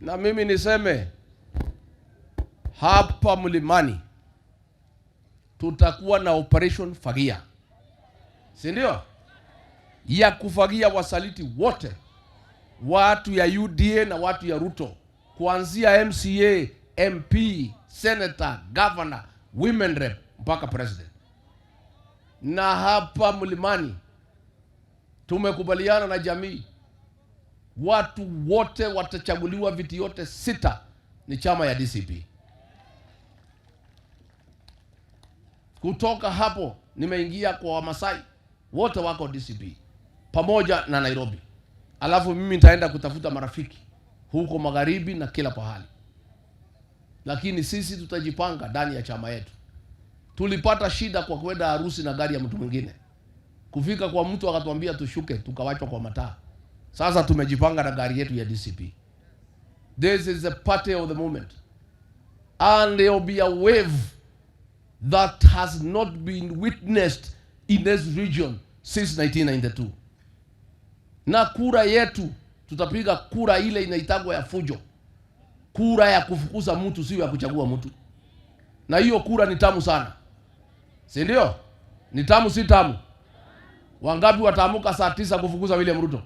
Na mimi niseme hapa Mlimani tutakuwa na operation Fagia, si ndio? Ya kufagia wasaliti wote, watu ya UDA na watu ya Ruto, kuanzia MCA, MP, Senator, Governor, Women Rep mpaka President. Na hapa Mlimani tumekubaliana na jamii, watu wote watachaguliwa, viti yote 6 ni chama ya DCP. Kutoka hapo nimeingia kwa Wamasai, wote wako DCP pamoja na Nairobi. Alafu mimi nitaenda kutafuta marafiki huko magharibi na kila pahali. Lakini sisi tutajipanga ndani ya chama yetu. Tulipata shida kwa kwenda harusi na gari ya mtu mwingine. Kufika kwa mtu akatuambia tushuke, tukawachwa kwa mataa. Sasa tumejipanga na gari yetu ya DCP. This is the party of the moment. And there will be a wave that has not been witnessed in this region since 1992. Na kura yetu tutapiga kura ile inaitagwa ya fujo. Kura ya kufukuza mtu, sio ya kuchagua mtu. Na hiyo kura ni tamu sana, si ndio? Ni tamu, si tamu? Wangapi wataamuka saa 9 kufukuza William Ruto?